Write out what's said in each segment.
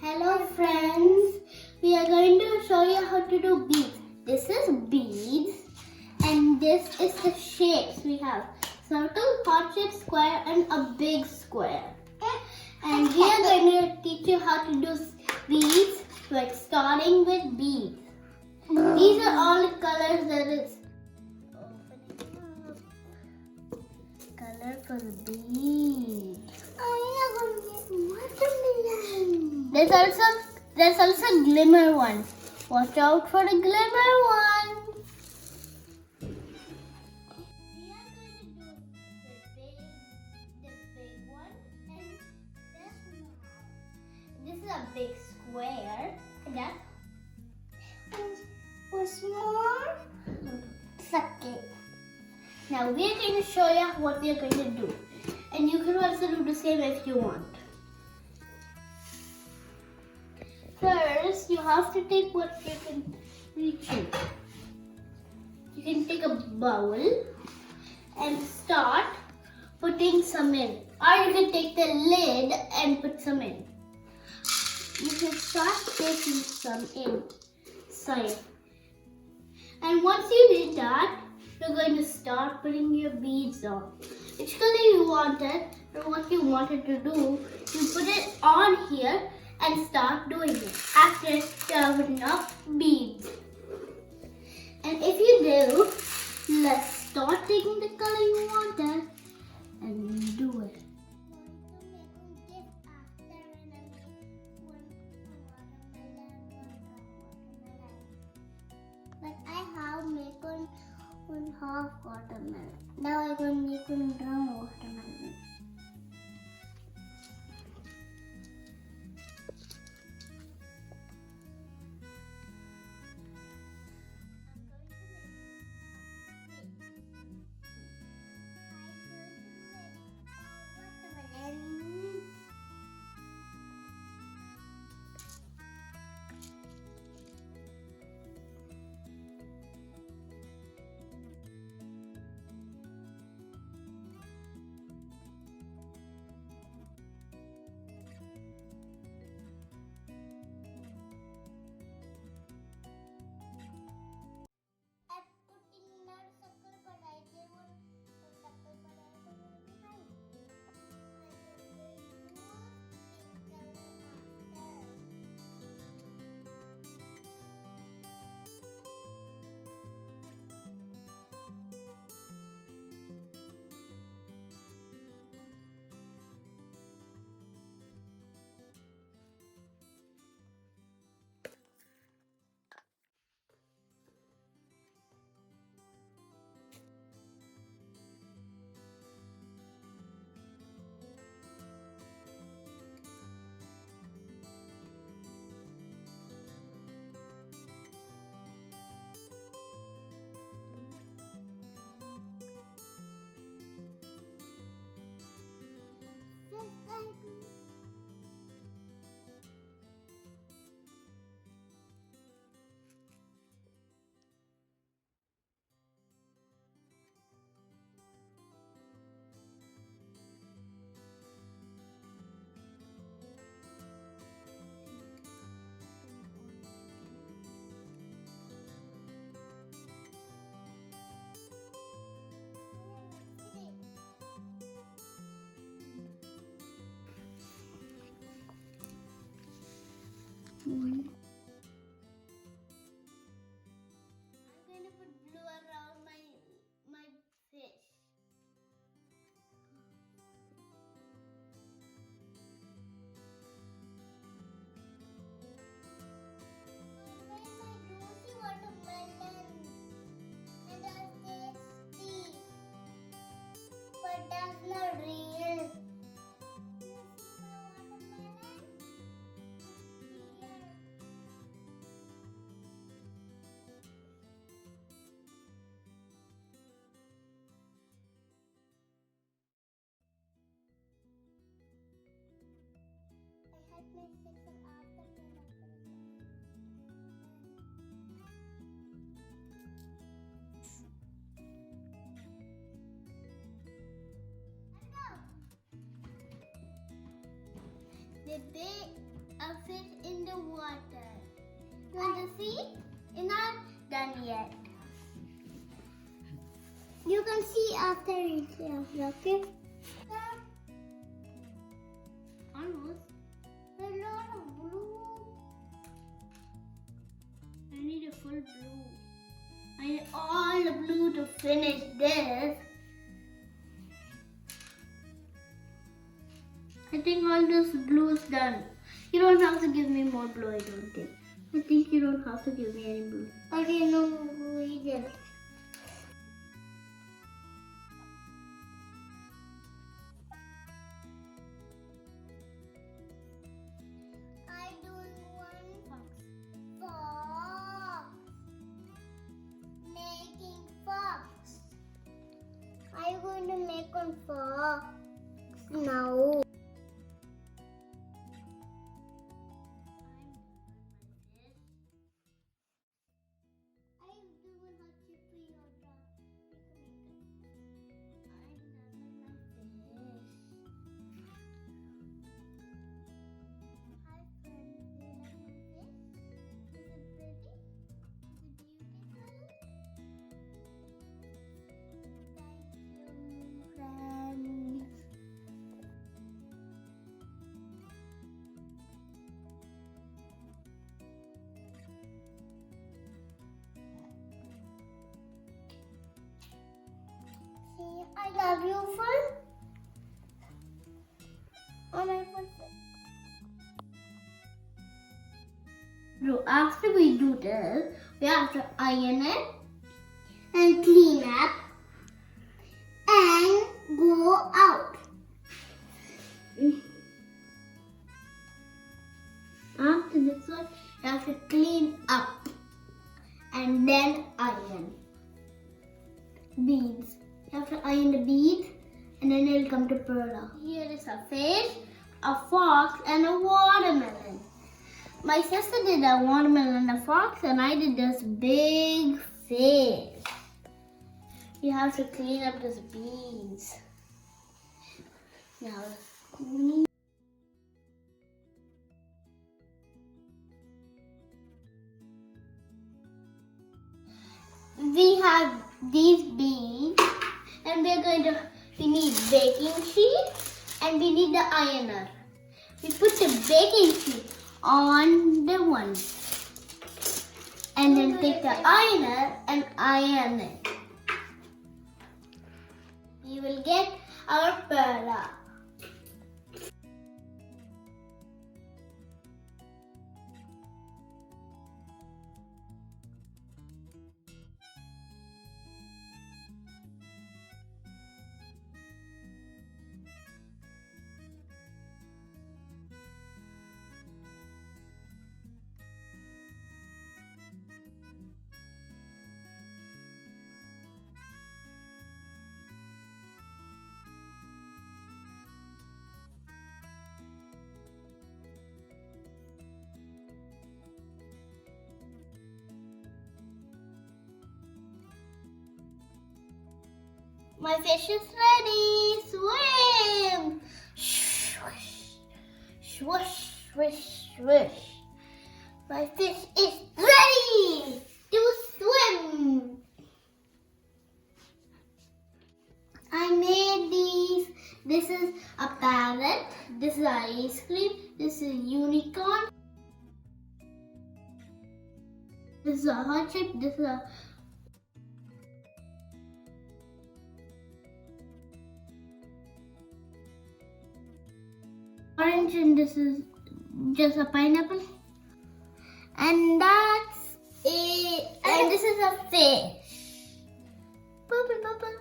Hello friends, we are going to show you how to do beads. This is beads and this is the shapes we have. Circle, heart shape, square and a big square. And we are going to teach you how to do beads, like starting with beads. These are all the colors that is. Color for the bead. There's also glimmer one. Watch out for the glimmer one. We are going to do this big one and this is a big square and that was small circle. Now we are going to show you what we are going to do, and you can also do the same if you want. First, you have to take what you can reach in. You can take a bowl and start putting some in. Or you can take the lid and put some in. You can start taking some inside. And once you did that, you're going to start putting your beads on. Which color you wanted or what you wanted to do, you put it on here and start doing it after you have enough beads. And if you do, let's start taking the color you wanted and do it. But I have made one half watermelon. Now I'm going to make one round watermelon. I'm going to put blue around my fish. And that's tasty, but that's not real. The big a fish in the water. You want to see? It's not done yet. You can see after it's okay? Almost. There's a lot of blue. I need a full blue. I need all the blue to finish this. I think all this blue is done. You don't have to give me more blue, I don't think. I think you don't have to give me any blue. Okay, no blue either. I'm doing one fox. Making fox. I'm going to make one fox now. I love you, friend. Oh my God. So after we do this, we have to iron it and clean up and go out. After this one, you have to clean up and then iron beads. You have to iron the beads and then it'll come to Perler. Here is a fish, a fox and a watermelon. My sister did a watermelon and a fox and I did this big fish. You have to clean up those beads. Now, we have these beads and we need baking sheet and we need the ironer. We put the baking sheet on the one and then take the ironer and iron it. We will get our Perler. My fish is ready. Swim! Swish, swish, swish, swish. My fish is ready to swim. I made these. This is a parrot. This is ice cream. This is unicorn. This is a heart shape. This is a orange and this is just a pineapple. And that's it. And this is a fish. Bubble, bubble.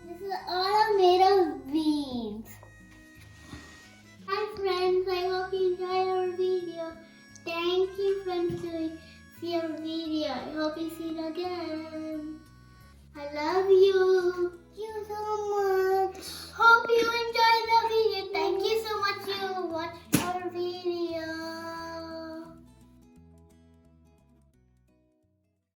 This is all made of beads. Hi friends, I hope you enjoyed our video. Thank you friends to see our video. I hope you see it again. I love you. Thank you so much. Hope you enjoyed.